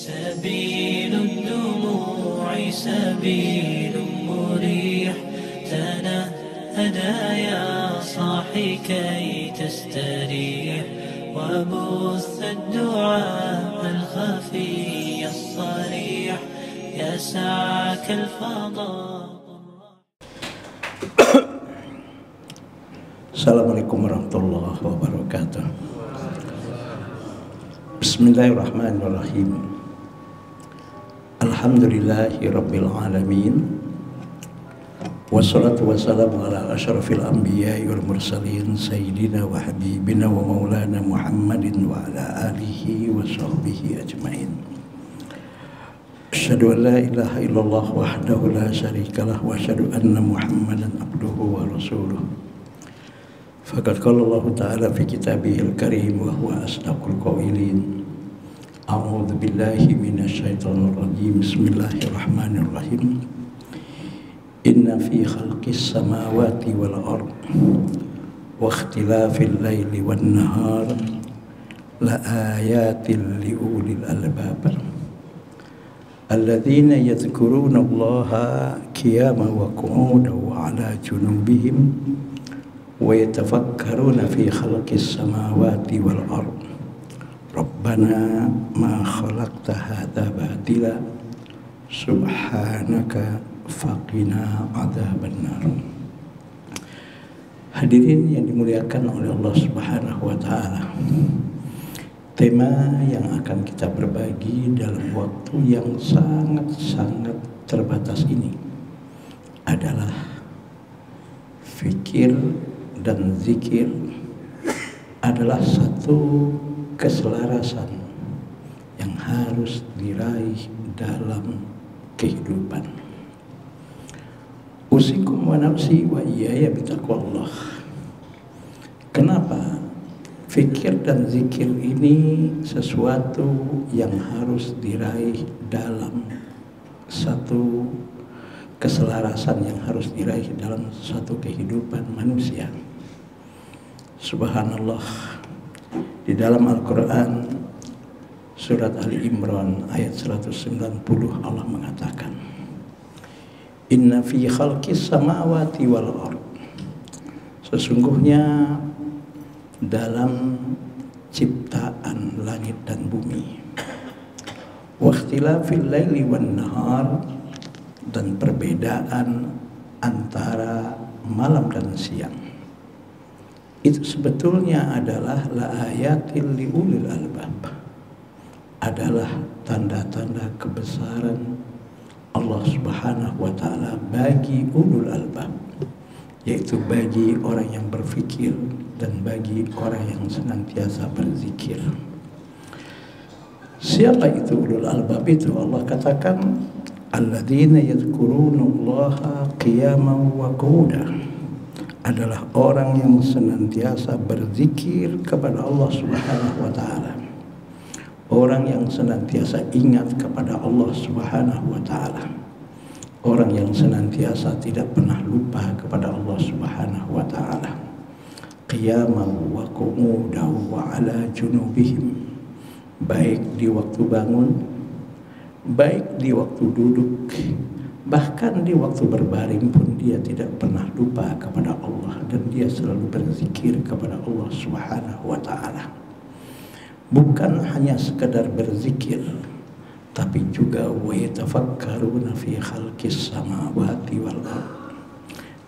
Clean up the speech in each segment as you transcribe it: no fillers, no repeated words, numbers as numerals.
سبيل الدموع سبيل مريح تنهدى يا صاحي كي تستريح وبث الدعاء الخفي الصريح يسعك الفضاء. Assalamualaikum warahmatullahi wabarakatuh. Bismillahirrahmanirrahim. Alhamdulillahi rabbil alamin. Wassalatu wassalamu ala asyrafil anbiya'i wal mursalin sayyidina wa habibina wa maulana Muhammadin wa ala alihi wa sahbihi ajmain. Asyhadu an la ilaha illallah wahdahu la syarikalah wa asyhadu anna Muhammadan abduhu wa rasuluh. Faqad qala Allah Ta'ala fi kitabihil karim wa huwa asdaqul qailin. A'udzu billahi minasy syaithanir rajim. Bismillahirrahmanirrahim. Inna fi khalqis samawati wal ard wa ikhtilafil laili wan nahar la ayatin li ulil albab. Alladzina yadhkuruna Allaha qiyaman wa qu'udan wa 'ala junubihim wa yatafakkaruna fi khalqis samawati wal ard Rabbana ma khalaqta hadza batila subhanaka faqina adzabannar. Hadirin yang dimuliakan oleh Allah Subhanahu wa taala. Tema yang akan kita berbagi dalam waktu yang sangat-sangat terbatas ini adalah fikir dan zikir adalah satu keselarasan yang harus diraih dalam kehidupan. Usikum wa nafsi wa iyaya bitaqwallah. Kenapa fikir dan zikir ini sesuatu yang harus diraih dalam satu keselarasan yang harus diraih dalam satu kehidupan manusia? Subhanallah, di dalam Al-Quran surat Ali Imran ayat 190 Allah mengatakan, Inna fi khalqis samawati wal ard. Sesungguhnya dalam ciptaan langit dan bumi, wa ikhtilafil laili wan nahar, dan perbedaan antara malam dan siang, itu sebetulnya adalah la ayatil liulil albab, adalah tanda-tanda kebesaran Allah Subhanahu wa taala bagi ulul albab, yaitu bagi orang yang berfikir dan bagi orang yang senantiasa berzikir. Siapa itu ulul albab itu? Allah katakan alladzina yadhkurunallaha qiyaman wa qu'udan, adalah orang yang senantiasa berzikir kepada Allah Subhanahu wa taala. Orang yang senantiasa ingat kepada Allah Subhanahu wa taala. Orang yang senantiasa tidak pernah lupa kepada Allah Subhanahu wa taala. Qiyaman wa qu'udan wa 'ala junubihim, baik di waktu bangun, baik di waktu duduk, bahkan di waktu berbaring pun dia tidak pernah lupa kepada Allah, dan dia selalu berzikir kepada Allah Subhanahu wa taala. Bukan hanya sekedar berzikir, tapi juga wa yatafakkaruna fi khalqis samawati wal ard,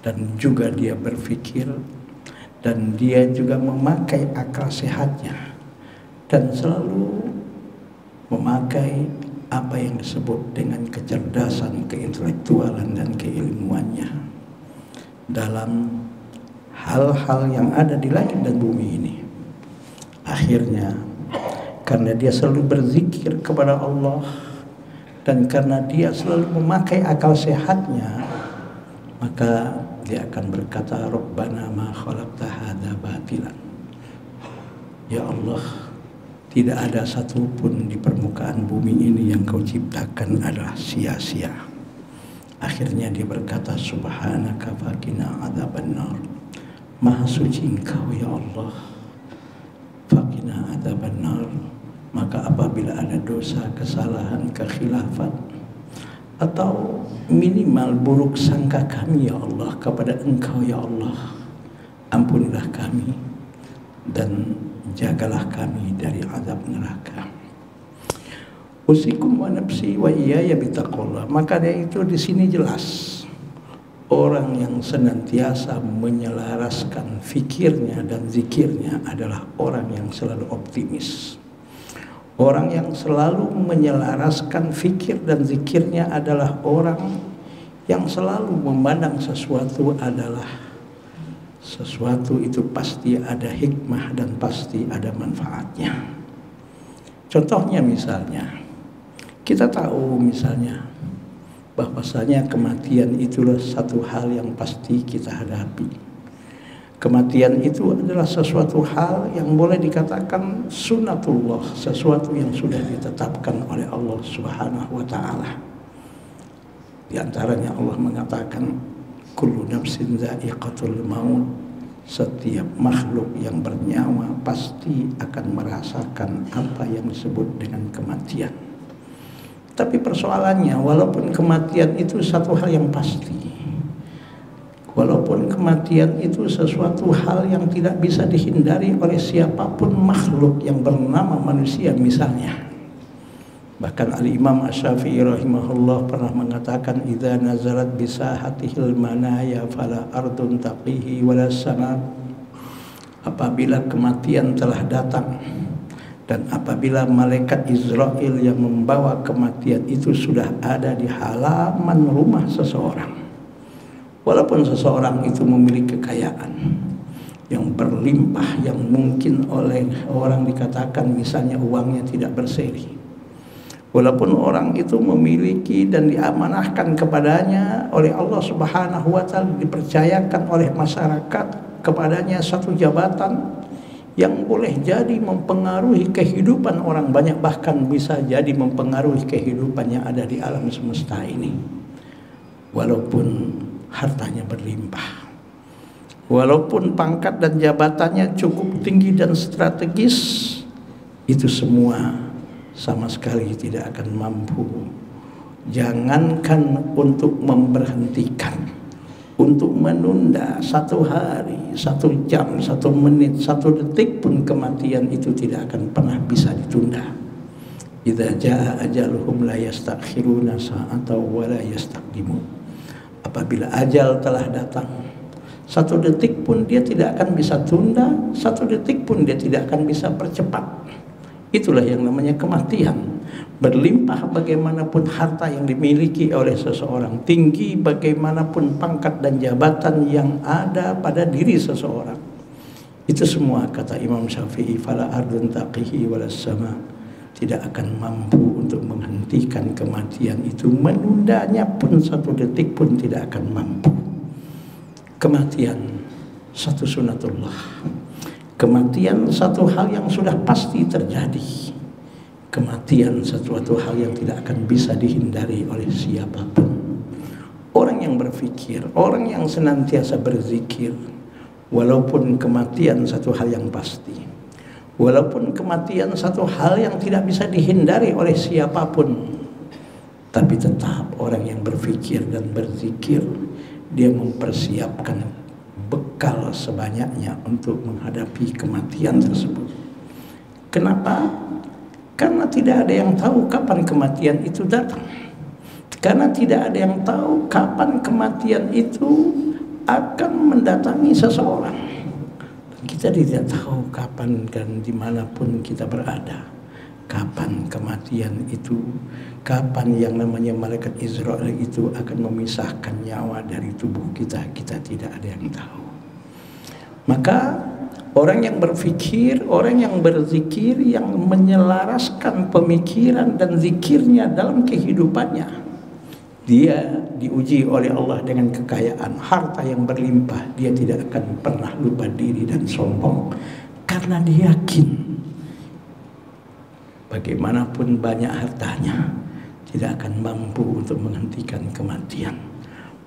dan juga dia berfikir dan dia juga memakai akal sehatnya dan selalu memakai apa yang disebut dengan kecerdasan, keintelektualan dan keilmuannya dalam hal-hal yang ada di langit dan bumi ini. Akhirnya karena dia selalu berzikir kepada Allah dan karena dia selalu memakai akal sehatnya, maka dia akan berkata, Rabbana ma khalaqta hadza batilan. Ya Allah, tidak ada satupun di permukaan bumi ini yang kau ciptakan adalah sia-sia. Akhirnya dia berkata, Subhanaka faqina adzabannar. Maha suci Engkau ya Allah, faqina adzabannar, maka Maka apabila ada dosa, kesalahan, kekhilafan, atau minimal buruk sangka kami ya Allah kepada Engkau ya Allah, ampunilah kami dan jagalah kami dari azab neraka. Usikum wa nafsi wa iyaya bitaqwallah. Maka dari itu di sini jelas orang yang senantiasa menyelaraskan fikirnya dan zikirnya adalah orang yang selalu optimis. Orang yang selalu menyelaraskan fikir dan zikirnya adalah orang yang selalu memandang sesuatu adalah sesuatu itu pasti ada hikmah dan pasti ada manfaatnya. Contohnya misalnya, kita tahu misalnya bahwasanya kematian itulah satu hal yang pasti kita hadapi. Kematian itu adalah sesuatu hal yang boleh dikatakan sunnatullah, sesuatu yang sudah ditetapkan oleh Allah Subhanahu wa taala. Di antaranya Allah mengatakan kullu nafsin dha'iqatul maut. Setiap makhluk yang bernyawa pasti akan merasakan apa yang disebut dengan kematian. Tapi persoalannya, walaupun kematian itu satu hal yang pasti, walaupun kematian itu sesuatu hal yang tidak bisa dihindari oleh siapapun makhluk yang bernama manusia misalnya. Bahkan Al-Imam Asy-Syafi'i rahimahullah pernah mengatakan idza nazalat bisahatihil manaya fala ardun taqihi wala sama. Apabila kematian telah datang dan apabila malaikat Israel yang membawa kematian itu sudah ada di halaman rumah seseorang, walaupun seseorang itu memiliki kekayaan yang berlimpah, yang mungkin oleh orang dikatakan misalnya uangnya tidak berseri, walaupun orang itu memiliki dan diamanahkan kepadanya oleh Allah Subhanahu wa taala, dipercayakan oleh masyarakat kepadanya satu jabatan yang boleh jadi mempengaruhi kehidupan orang banyak, bahkan bisa jadi mempengaruhi kehidupan yang ada di alam semesta ini. Walaupun hartanya berlimpah, walaupun pangkat dan jabatannya cukup tinggi dan strategis, itu semua sama sekali tidak akan mampu. Jangankan untuk memberhentikan, untuk menunda satu hari, 1 jam, 1 menit, 1 detik pun kematian itu tidak akan pernah bisa ditunda. Idza jaa ajaluhum la yastakhiruna sa'atan wa la yastaqdimun. Apabila ajal telah datang, 1 detik pun dia tidak akan bisa tunda, 1 detik pun dia tidak akan bisa percepat. Itulah yang namanya kematian. Berlimpah bagaimanapun harta yang dimiliki oleh seseorang, tinggi bagaimanapun pangkat dan jabatan yang ada pada diri seseorang, itu semua kata Imam Syafi'i fala ardun taqihi wala sama, tidak akan mampu untuk menghentikan kematian itu. Menundanya pun 1 detik pun tidak akan mampu. Kematian satu sunatullah. Kematian satu hal yang sudah pasti terjadi. Kematian sesuatu hal yang tidak akan bisa dihindari oleh siapapun. Orang yang berpikir, orang yang senantiasa berzikir, walaupun kematian satu hal yang pasti, walaupun kematian satu hal yang tidak bisa dihindari oleh siapapun, tapi tetap orang yang berpikir dan berzikir, dia mempersiapkan bekal sebanyaknya untuk menghadapi kematian tersebut. Kenapa? Karena tidak ada yang tahu kapan kematian itu datang. Karena tidak ada yang tahu kapan kematian itu akan mendatangi seseorang. Kita tidak tahu kapan dan dimanapun kita berada, kapan kematian itu, kapan yang namanya malaikat Israel itu akan memisahkan nyawa dari tubuh kita. Kita tidak ada yang tahu. Maka orang yang berpikir, orang yang berzikir, yang menyelaraskan pemikiran dan zikirnya dalam kehidupannya, dia diuji oleh Allah dengan kekayaan, harta yang berlimpah. Dia tidak akan pernah lupa diri dan sombong, karena dia yakin bagaimanapun banyak hartanya tidak akan mampu untuk menghentikan kematian.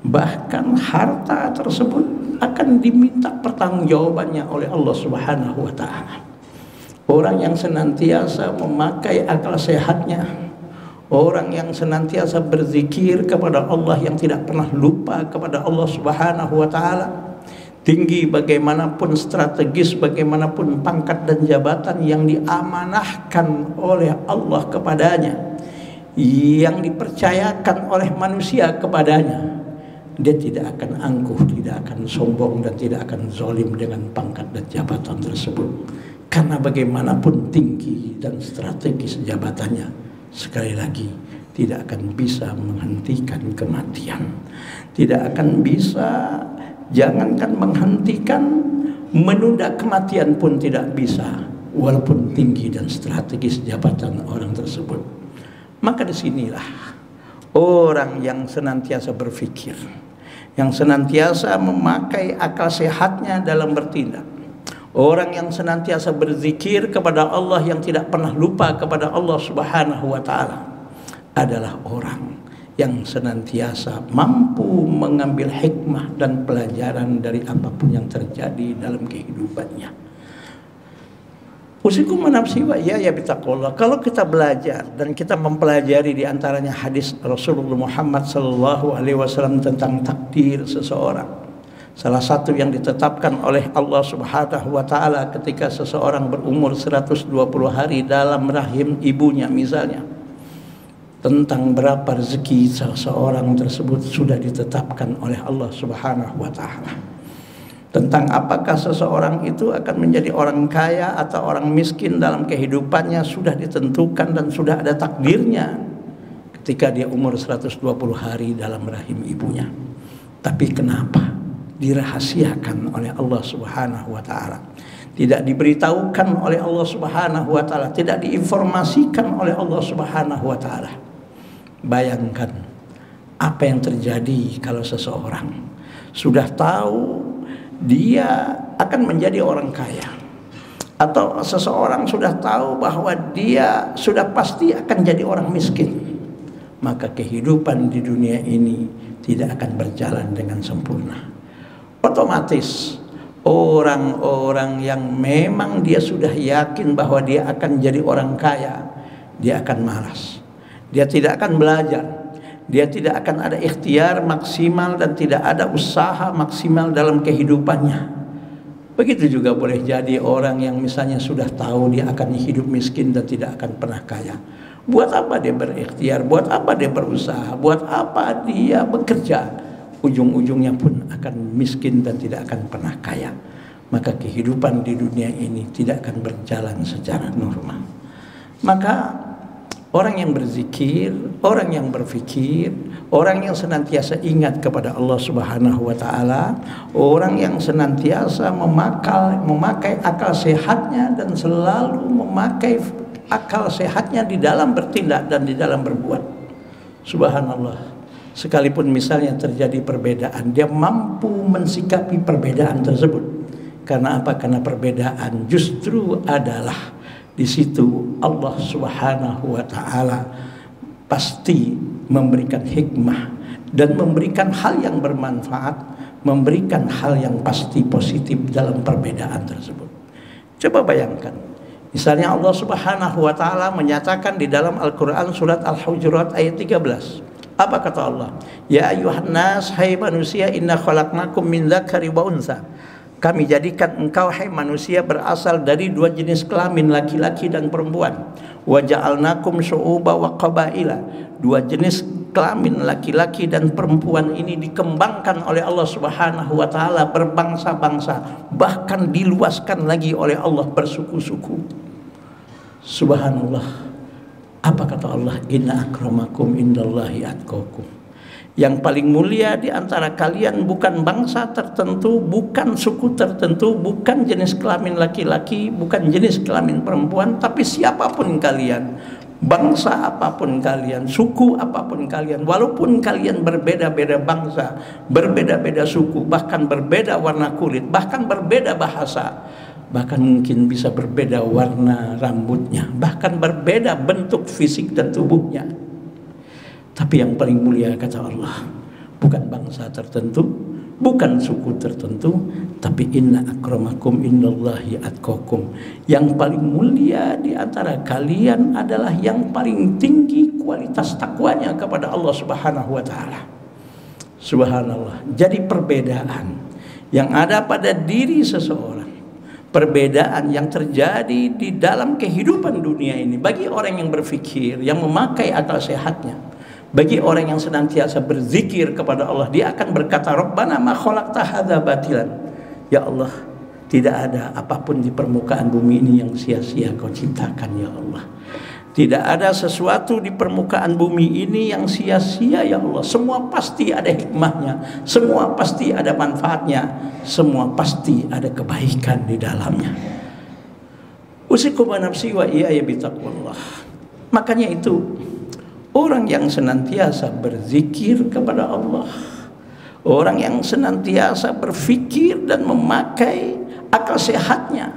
Bahkan harta tersebut akan diminta pertanggungjawabannya oleh Allah Subhanahu wa taala. orang yang senantiasa memakai akal sehatnya, orang yang senantiasa berzikir kepada Allah, yang tidak pernah lupa kepada Allah Subhanahu wa taala. Tinggi bagaimanapun, strategis bagaimanapun pangkat dan jabatan yang diamanahkan oleh Allah kepadanya, yang dipercayakan oleh manusia kepadanya, dia tidak akan angkuh, tidak akan sombong, dan tidak akan zalim dengan pangkat dan jabatan tersebut. Karena bagaimanapun tinggi dan strategis jabatannya, sekali lagi tidak akan bisa menghentikan kematian, tidak akan bisa, jangankan menghentikan, menunda kematian pun tidak bisa, walaupun tinggi dan strategis jabatan orang tersebut. Maka disinilah orang yang senantiasa berpikir, yang senantiasa memakai akal sehatnya dalam bertindak, orang yang senantiasa berzikir kepada Allah, yang tidak pernah lupa kepada Allah Subhanahu wa taala, adalah orang yang senantiasa mampu mengambil hikmah dan pelajaran dari apapun yang terjadi dalam kehidupannya. Usikum nafsi wa ya bitaqwallah. Kalau kita belajar dan kita mempelajari di antaranya hadis Rasulullah Muhammad sallallahu alaihi wasallam tentang takdir seseorang. Salah satu yang ditetapkan oleh Allah Subhanahu wa taala ketika seseorang berumur 120 hari dalam rahim ibunya misalnya, tentang berapa rezeki seseorang tersebut sudah ditetapkan oleh Allah Subhanahu wa taala. Tentang apakah seseorang itu akan menjadi orang kaya atau orang miskin dalam kehidupannya sudah ditentukan dan sudah ada takdirnya ketika dia umur 120 hari dalam rahim ibunya. Tapi kenapa dirahasiakan oleh Allah Subhanahu wa taala? Tidak diberitahukan oleh Allah Subhanahu wa taala, tidak diinformasikan oleh Allah Subhanahu wa taala. Bayangkan apa yang terjadi kalau seseorang sudah tahu dia akan menjadi orang kaya, atau seseorang sudah tahu bahwa dia sudah pasti akan jadi orang miskin, maka kehidupan di dunia ini tidak akan berjalan dengan sempurna. Otomatis orang-orang yang memang dia sudah yakin bahwa dia akan jadi orang kaya, dia akan malas, dia tidak akan belajar, dia tidak akan ada ikhtiar maksimal dan tidak ada usaha maksimal dalam kehidupannya. Begitu juga boleh jadi orang yang misalnya sudah tahu dia akan hidup miskin dan tidak akan pernah kaya. Buat apa dia berikhtiar? Buat apa dia berusaha? Buat apa dia bekerja? Ujung-ujungnya pun akan miskin dan tidak akan pernah kaya. Maka kehidupan di dunia ini tidak akan berjalan secara normal. Maka orang yang berzikir, orang yang berfikir, orang yang senantiasa ingat kepada Allah Subhanahu wa taala, orang yang senantiasa memakai akal sehatnya dan selalu memakai akal sehatnya di dalam bertindak dan di dalam berbuat. Subhanallah. Sekalipun misalnya terjadi perbedaan, dia mampu mensikapi perbedaan tersebut. Karena apa? Karena perbedaan justru adalah di situ Allah Subhanahu wa taala pasti memberikan hikmah dan memberikan hal yang bermanfaat, memberikan hal yang pasti positif dalam perbedaan tersebut. Coba bayangkan, misalnya Allah Subhanahu wa taala menyatakan di dalam Al-Qur'an surat Al-Hujurat ayat 13. Apa kata Allah? Ya ayyuhan nas, hai manusia, inna khalaqnakum min dzakari wa untha. Kami jadikan engkau hai manusia berasal dari dua jenis kelamin, laki-laki dan perempuan. Wa ja'alnakum syu'uba wa qabaila. Dua jenis kelamin laki-laki dan perempuan ini dikembangkan oleh Allah Subhanahu wa taala berbangsa-bangsa, bahkan diluaskan lagi oleh Allah bersuku-suku. Subhanallah. Apa kata Allah? Inna akramakum indallahi atqakum. Yang paling mulia di antara kalian bukan bangsa tertentu, bukan suku tertentu, bukan jenis kelamin laki-laki, bukan jenis kelamin perempuan, tapi siapapun kalian, bangsa apapun kalian, suku apapun kalian, walaupun kalian berbeda-beda bangsa, berbeda-beda suku, bahkan berbeda warna kulit, bahkan berbeda bahasa, bahkan mungkin bisa berbeda warna rambutnya, bahkan berbeda bentuk fisik dan tubuhnya. Tapi yang paling mulia kata Allah bukan bangsa tertentu, bukan suku tertentu, tapi inna akramakum indallahi atqakum. Yang paling mulia di antara kalian adalah yang paling tinggi kualitas takwanya kepada Allah Subhanahu wa taala. Subhanallah. Jadi perbedaan yang ada pada diri seseorang, perbedaan yang terjadi di dalam kehidupan dunia ini, bagi orang yang berfikir, yang memakai akal sehatnya, bagi orang yang senantiasa berzikir kepada Allah, dia akan berkata, Rabbana ma khalaqta hadza batilan. Ya Allah, tidak ada apapun di permukaan bumi ini yang sia-sia Kau ciptakan, ya Allah. Tidak ada sesuatu di permukaan bumi ini yang sia-sia, ya Allah. Semua pasti ada hikmahnya, semua pasti ada manfaatnya, semua pasti ada kebaikan di dalamnya. Usikum nafsi wa iyaya bitaqwallah. Makanya itu, orang yang senantiasa berzikir kepada Allah, orang yang senantiasa berfikir dan memakai akal sehatnya,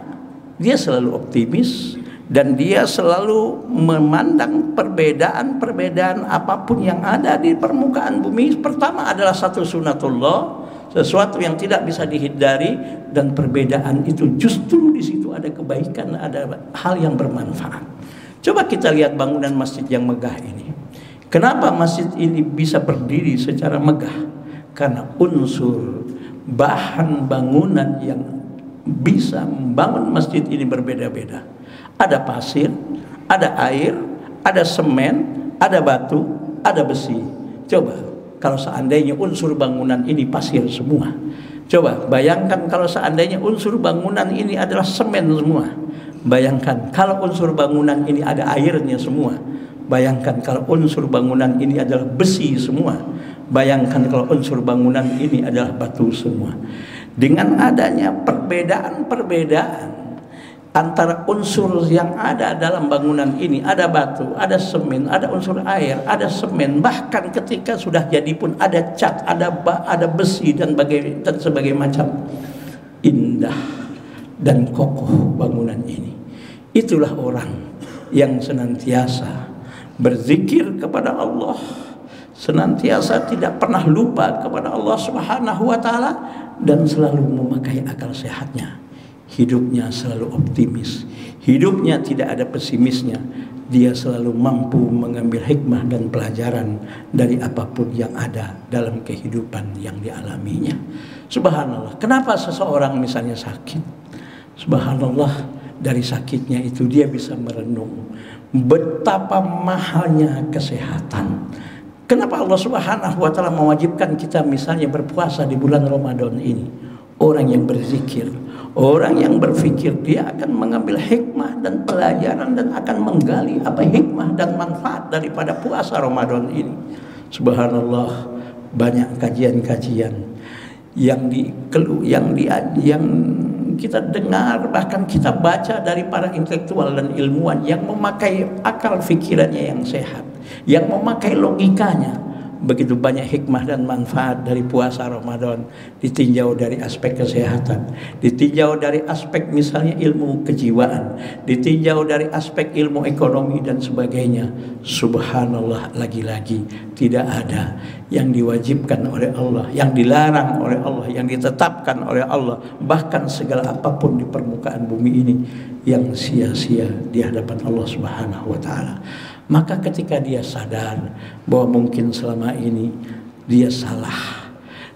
dia selalu optimis dan dia selalu memandang perbedaan-perbedaan apapun yang ada di permukaan bumi. Pertama adalah satu sunatullah, sesuatu yang tidak bisa dihindari, dan perbedaan itu justru di situ ada kebaikan, ada hal yang bermanfaat. Coba kita lihat bangunan masjid yang megah ini. Kenapa masjid ini bisa berdiri secara megah? Karena unsur bahan bangunan yang bisa membangun masjid ini berbeda-beda. Ada pasir, ada air, ada semen, ada batu, ada besi. Coba kalau seandainya unsur bangunan ini pasir semua. Coba bayangkan kalau seandainya unsur bangunan ini adalah semen semua. Bayangkan kalau unsur bangunan ini ada airnya semua. Bayangkan kalau unsur bangunan ini adalah besi semua. Bayangkan kalau unsur bangunan ini adalah batu semua. Dengan adanya perbedaan-perbedaan antara unsur yang ada dalam bangunan ini, ada batu, ada semen, ada unsur air, ada semen, bahkan ketika sudah jadi pun ada cat, ada besi dan sebagainya macam, indah dan kokoh bangunan ini. Itulah orang yang senantiasa berzikir kepada Allah, senantiasa tidak pernah lupa kepada Allah Subhanahu wa taala, dan selalu memakai akal sehatnya. Hidupnya selalu optimis, hidupnya tidak ada pesimisnya. Dia selalu mampu mengambil hikmah dan pelajaran dari apapun yang ada dalam kehidupan yang dialaminya. Subhanallah. Kenapa seseorang misalnya sakit? Subhanallah, dari sakitnya itu dia bisa merenung betapa mahalnya kesehatan. Kenapa Allah Subhanahu wa taala mewajibkan kita misalnya berpuasa di bulan Ramadan ini? Orang yang berzikir, orang yang berfikir, dia akan mengambil hikmah dan pelajaran dan akan menggali apa hikmah dan manfaat daripada puasa Ramadan ini. Subhanallah, banyak kajian-kajian yang kita dengar, bahkan kita baca dari para intelektual dan ilmuwan yang memakai akal fikirannya yang sehat, yang memakai logikanya. Begitu banyak hikmah dan manfaat dari puasa Ramadan, ditinjau dari aspek kesehatan, ditinjau dari aspek misalnya ilmu kejiwaan, ditinjau dari aspek ilmu ekonomi dan sebagainya. Subhanallah, lagi-lagi tidak ada yang diwajibkan oleh Allah, yang dilarang oleh Allah, yang ditetapkan oleh Allah, bahkan segala apapun di permukaan bumi ini yang sia-sia di hadapan Allah Subhanahu wa taala. Maka ketika dia sadar bahwa mungkin selama ini dia salah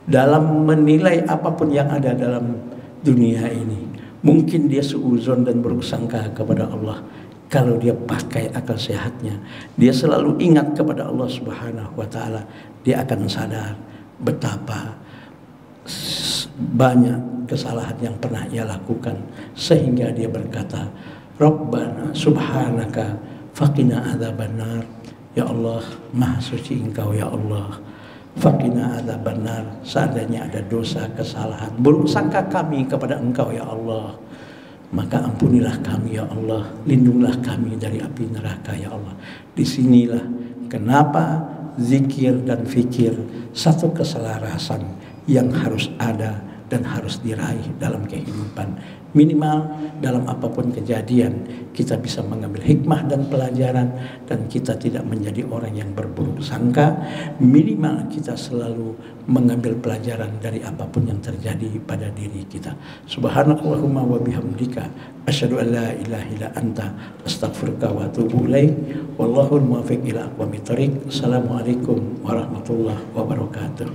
dalam menilai apapun yang ada dalam dunia ini, mungkin dia suuzon dan bersangka kepada Allah. Kalau dia pakai akal sehatnya, dia selalu ingat kepada Allah Subhanahu wa taala, dia akan sadar betapa banyak kesalahan yang pernah ia lakukan, sehingga dia berkata, Rabbana subhanaka faqina adzabannar. Ya Allah, maha suci Engkau ya Allah. Faqina adzabannar. Seandainya ada dosa, kesalahan, buruk sangka kami kepada Engkau ya Allah, maka ampunilah kami ya Allah, lindunglah kami dari api neraka ya Allah. Disinilah kenapa zikir dan fikir satu keselarasan yang harus ada dan harus diraih dalam kehidupan. Minimal dalam apapun kejadian kita bisa mengambil hikmah dan pelajaran, dan kita tidak menjadi orang yang berburuk sangka. Minimal kita selalu mengambil pelajaran dari apapun yang terjadi pada diri kita. Subhanakallahumma wa bihamdika asyhadu an la ilaha illa anta astaghfiruka wa atubu ilaik. Wallahul muwaffiq ila aqwamit thoriq. Assalamualaikum warahmatullahi wabarakatuh.